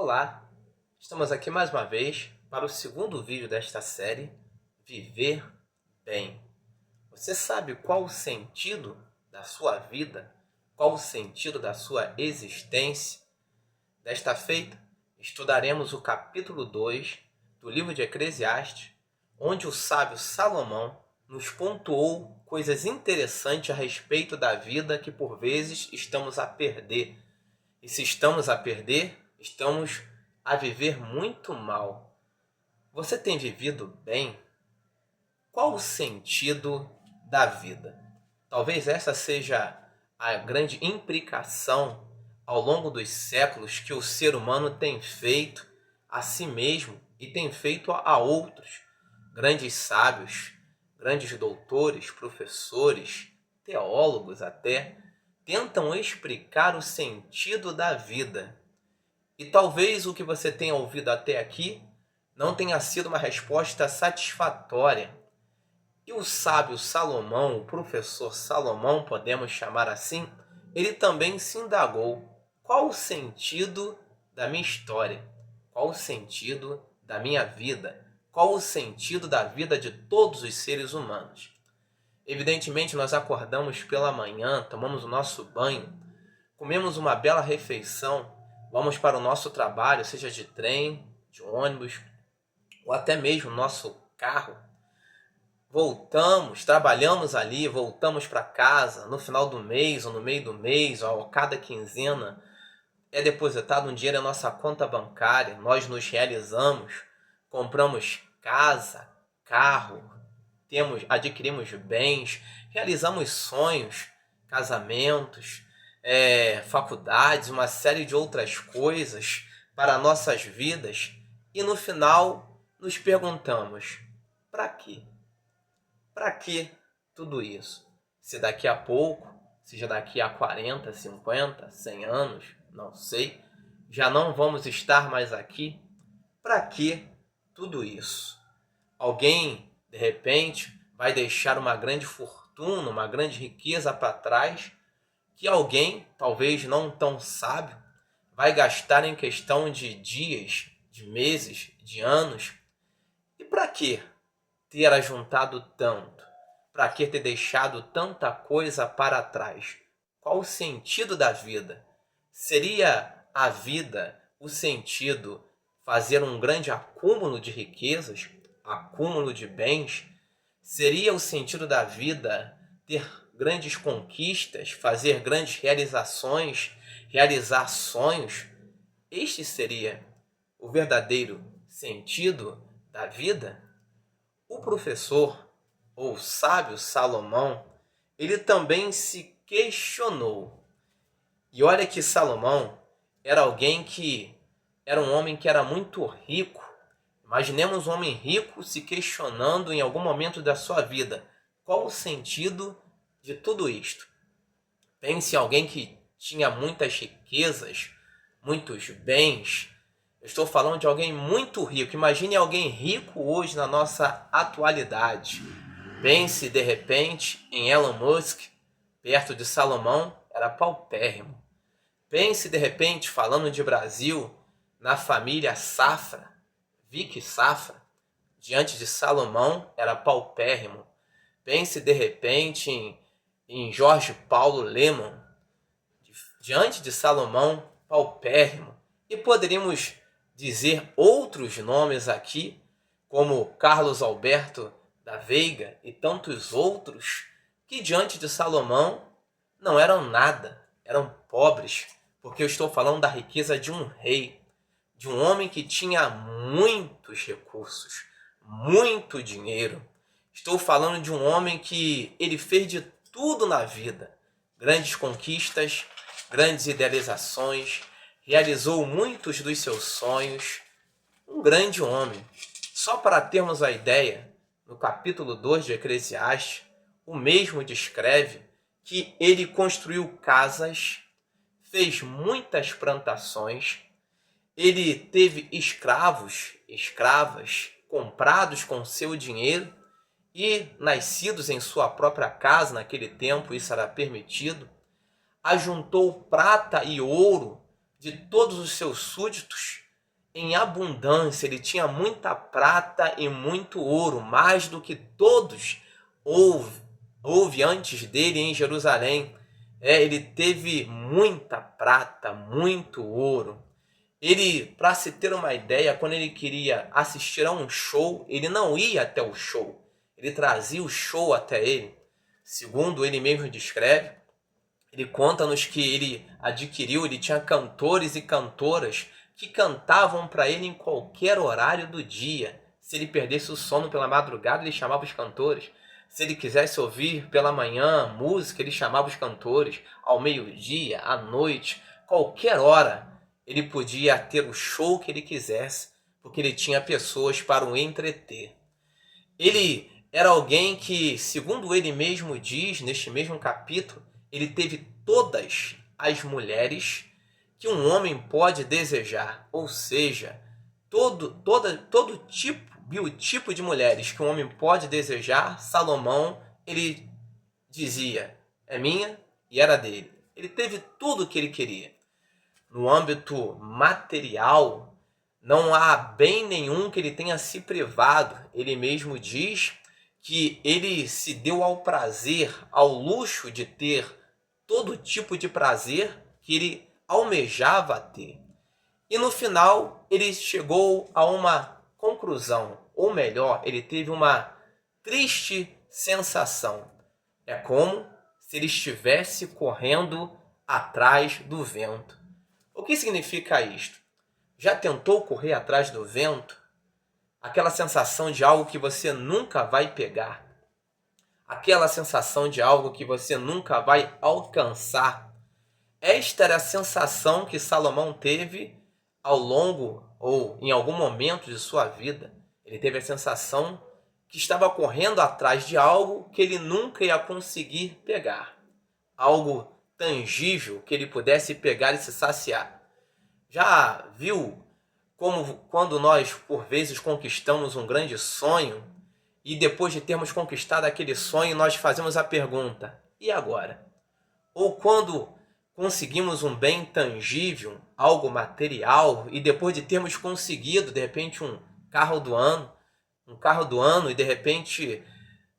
Olá, estamos aqui mais uma vez para o segundo vídeo desta série, Viver Bem. Você sabe qual o sentido da sua vida? Qual o sentido da sua existência? Desta feita, estudaremos o capítulo 2 do livro de Eclesiastes, onde o sábio Salomão nos pontuou coisas interessantes a respeito da vida que por vezes estamos a perder. E se estamos a perder, estamos a viver muito mal. Você tem vivido bem? Qual o sentido da vida? Talvez essa seja a grande implicação ao longo dos séculos que o ser humano tem feito a si mesmo e tem feito a outros. Grandes sábios, grandes doutores, professores, teólogos até, tentam explicar o sentido da vida. E talvez o que você tenha ouvido até aqui não tenha sido uma resposta satisfatória. E o sábio Salomão, o professor Salomão, podemos chamar assim, ele também se indagou: qual o sentido da minha história? Qual o sentido da minha vida? Qual o sentido da vida de todos os seres humanos? Evidentemente, nós acordamos pela manhã, tomamos o nosso banho, comemos uma bela refeição, vamos para o nosso trabalho, seja de trem, de ônibus, ou até mesmo nosso carro. Voltamos, trabalhamos ali, voltamos para casa no final do mês, ou no meio do mês, ou a cada quinzena, é depositado um dinheiro na nossa conta bancária, nós nos realizamos, compramos casa, carro, adquirimos bens, realizamos sonhos, casamentos, faculdades, uma série de outras coisas para nossas vidas, e no final nos perguntamos: para quê? Para que tudo isso? Se daqui a pouco, seja daqui a 40, 50, 100 anos, não sei, já não vamos estar mais aqui, para que tudo isso? Alguém, de repente, vai deixar uma grande fortuna, uma grande riqueza para trás, que alguém, talvez não tão sábio, vai gastar em questão de dias, de meses, de anos. E para que ter ajuntado tanto? Para que ter deixado tanta coisa para trás? Qual o sentido da vida? Seria a vida, o sentido, fazer um grande acúmulo de riquezas, acúmulo de bens? Seria o sentido da vida ter grandes conquistas, fazer grandes realizações, realizar sonhos? Este seria o verdadeiro sentido da vida? O professor, ou sábio Salomão, ele também se questionou. E olha que Salomão era um homem que era muito rico. Imaginemos um homem rico se questionando em algum momento da sua vida: qual o sentido de tudo isto? Pense em alguém que tinha muitas riquezas, muitos bens. Eu estou falando de alguém muito rico. Imagine alguém rico hoje na nossa atualidade. Pense, de repente, em Elon Musk, perto de Salomão, era paupérrimo. Pense, de repente, falando de Brasil, na família Safra, Vicky Safra, diante de Salomão, era paupérrimo. Pense, de repente, em Jorge Paulo Lemann, diante de Salomão, paupérrimo. E poderíamos dizer outros nomes aqui, como Carlos Alberto da Veiga e tantos outros, que diante de Salomão não eram nada, eram pobres, porque eu estou falando da riqueza de um rei, de um homem que tinha muitos recursos, muito dinheiro. Estou falando de um homem que ele fez de tudo na vida, grandes conquistas, grandes idealizações, realizou muitos dos seus sonhos, um grande homem. Só para termos a ideia, no capítulo 2 de Eclesiastes, o mesmo descreve que ele construiu casas, fez muitas plantações, ele teve escravos, escravas, comprados com seu dinheiro e nascidos em sua própria casa, naquele tempo isso era permitido, ajuntou prata e ouro de todos os seus súditos, em abundância, ele tinha muita prata e muito ouro, mais do que todos houve antes dele em Jerusalém. Ele teve muita prata, muito ouro. Ele, para se ter uma ideia, quando ele queria assistir a um show, ele não ia até o show. Ele trazia o show até ele. Segundo ele mesmo descreve, ele conta-nos que ele tinha cantores e cantoras que cantavam para ele em qualquer horário do dia. Se ele perdesse o sono pela madrugada, ele chamava os cantores. Se ele quisesse ouvir pela manhã música, ele chamava os cantores. Ao meio-dia, à noite, qualquer hora, ele podia ter o show que ele quisesse, porque ele tinha pessoas para o entreter. Ele era alguém que, segundo ele mesmo diz, neste mesmo capítulo, ele teve todas as mulheres que um homem pode desejar, ou seja, todo tipo, biotipo de mulheres que um homem pode desejar, Salomão, ele dizia, é minha e era dele. Ele teve tudo o que ele queria. No âmbito material, não há bem nenhum que ele tenha se privado. Ele mesmo diz que ele se deu ao prazer, ao luxo de ter todo tipo de prazer que ele almejava ter. E no final, ele chegou a uma conclusão, ou melhor, ele teve uma triste sensação. É como se ele estivesse correndo atrás do vento. O que significa isto? Já tentou correr atrás do vento? Aquela sensação de algo que você nunca vai pegar. Aquela sensação de algo que você nunca vai alcançar. Esta era a sensação que Salomão teve ao longo ou em algum momento de sua vida. Ele teve a sensação que estava correndo atrás de algo que ele nunca ia conseguir pegar. Algo tangível que ele pudesse pegar e se saciar. Já viu como quando nós, por vezes, conquistamos um grande sonho e depois de termos conquistado aquele sonho, nós fazemos a pergunta, e agora? Ou quando conseguimos um bem tangível, algo material, e depois de termos conseguido, de repente, um carro do ano, e de repente,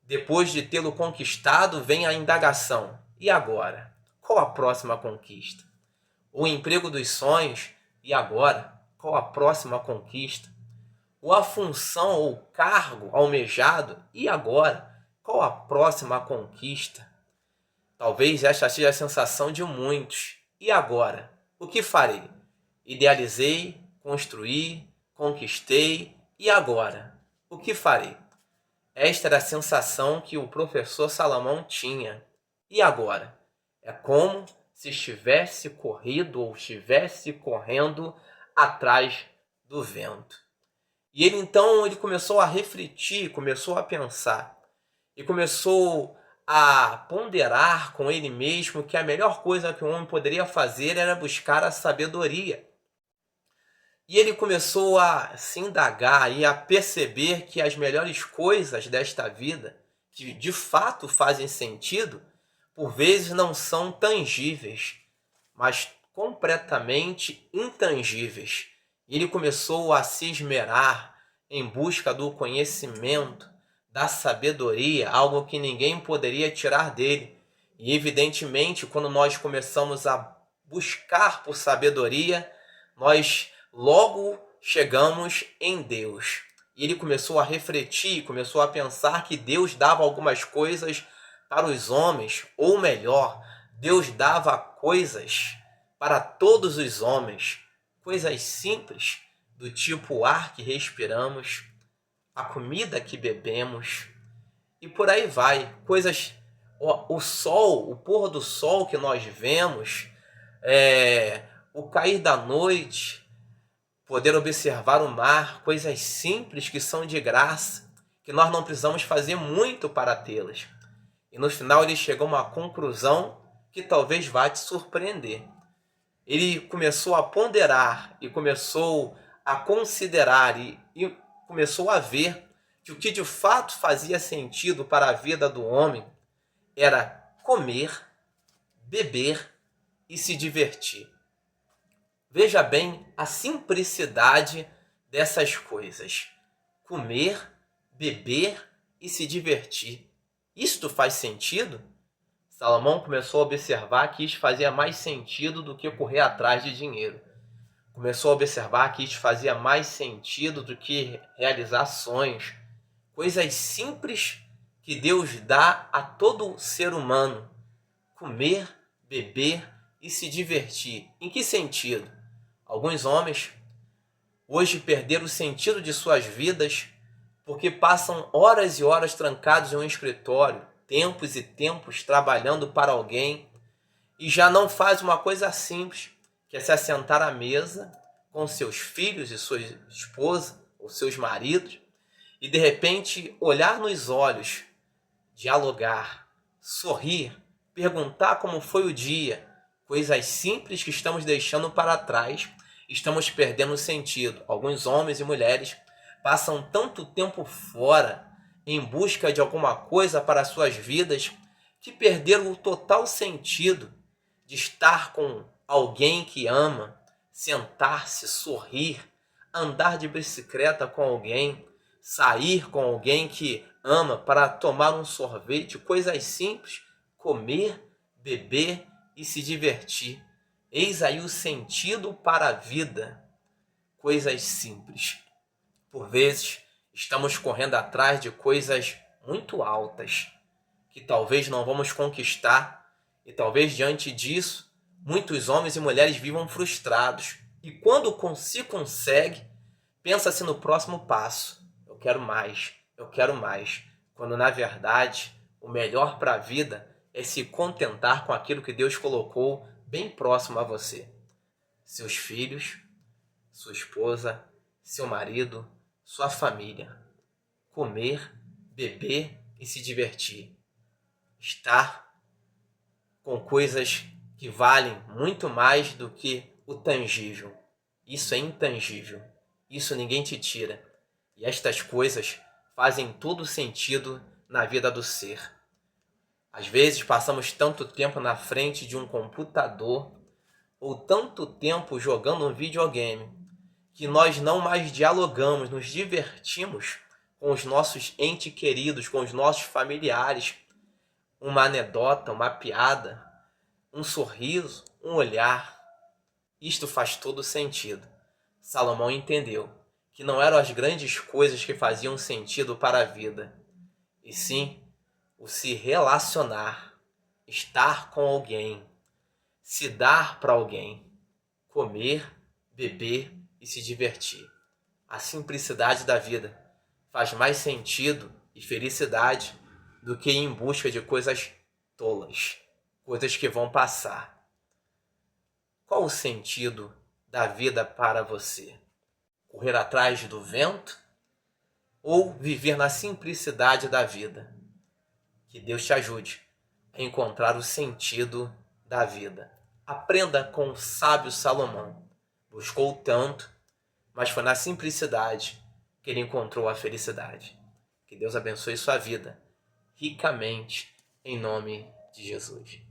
depois de tê-lo conquistado, vem a indagação, e agora? Qual a próxima conquista? O emprego dos sonhos, e agora? Qual a próxima conquista? Ou a função ou cargo almejado, e agora? Qual a próxima conquista? Talvez esta seja a sensação de muitos. E agora? O que farei? Idealizei, construí, conquistei, e agora? O que farei? Esta era a sensação que o professor Salomão tinha. E agora? É como se estivesse corrido ou estivesse correndo atrás do vento. E ele começou a refletir, começou a pensar e começou a ponderar com ele mesmo que a melhor coisa que um homem poderia fazer era buscar a sabedoria. E ele começou a se indagar e a perceber que as melhores coisas desta vida, que de fato fazem sentido, por vezes não são tangíveis, mas completamente intangíveis. E ele começou a se esmerar em busca do conhecimento, da sabedoria, algo que ninguém poderia tirar dele. E evidentemente, quando nós começamos a buscar por sabedoria, nós logo chegamos em Deus. E ele começou a refletir, começou a pensar que Deus dava algumas coisas para os homens, ou melhor, Deus dava coisas para todos os homens, coisas simples, do tipo o ar que respiramos, a comida que bebemos, e por aí vai. Coisas, o sol, o pôr do sol que nós vemos, o cair da noite, poder observar o mar, coisas simples que são de graça, que nós não precisamos fazer muito para tê-las. E no final ele chegou a uma conclusão que talvez vá te surpreender. Ele começou a ponderar e começou a considerar e começou a ver que o que de fato fazia sentido para a vida do homem era comer, beber e se divertir. Veja bem a simplicidade dessas coisas: comer, beber e se divertir. Isto faz sentido? Salomão começou a observar que isso fazia mais sentido do que correr atrás de dinheiro. Começou a observar que isso fazia mais sentido do que realizar sonhos. Coisas simples que Deus dá a todo ser humano: comer, beber e se divertir. Em que sentido? Alguns homens hoje perderam o sentido de suas vidas porque passam horas e horas trancados em um escritório, tempos e tempos trabalhando para alguém, e já não faz uma coisa simples, que é se assentar à mesa com seus filhos e sua esposa ou seus maridos e de repente olhar nos olhos, dialogar, sorrir, perguntar como foi o dia. Coisas simples que estamos deixando para trás, estamos perdendo o sentido. Alguns homens e mulheres passam tanto tempo fora em busca de alguma coisa para suas vidas que perderam o total sentido de estar com alguém que ama, sentar-se, sorrir, andar de bicicleta com alguém, sair com alguém que ama para tomar um sorvete, coisas simples, comer, beber e se divertir. Eis aí o sentido para a vida. Coisas simples. Por vezes, estamos correndo atrás de coisas muito altas, que talvez não vamos conquistar, e talvez diante disso, muitos homens e mulheres vivam frustrados. E quando se consegue, pensa-se no próximo passo. Eu quero mais, eu quero mais. Quando na verdade, o melhor para a vida é se contentar com aquilo que Deus colocou bem próximo a você. Seus filhos, sua esposa, seu marido, sua família. Comer, beber e se divertir. Estar com coisas que valem muito mais do que o tangível. Isso é intangível. Isso ninguém te tira. E estas coisas fazem todo sentido na vida do ser. Às vezes passamos tanto tempo na frente de um computador ou tanto tempo jogando um videogame que nós não mais dialogamos, nos divertimos com os nossos entes queridos, com os nossos familiares. Uma anedota, uma piada, um sorriso, um olhar. Isto faz todo sentido. Salomão entendeu que não eram as grandes coisas que faziam sentido para a vida, e sim o se relacionar, estar com alguém, se dar para alguém, comer, beber e se divertir. A simplicidade da vida faz mais sentido e felicidade do que ir em busca de coisas tolas, coisas que vão passar. Qual o sentido da vida para você? Correr atrás do vento ou viver na simplicidade da vida? Que Deus te ajude a encontrar o sentido da vida. Aprenda com o sábio Salomão. Buscou tanto, mas foi na simplicidade que ele encontrou a felicidade. Que Deus abençoe sua vida ricamente, em nome de Jesus.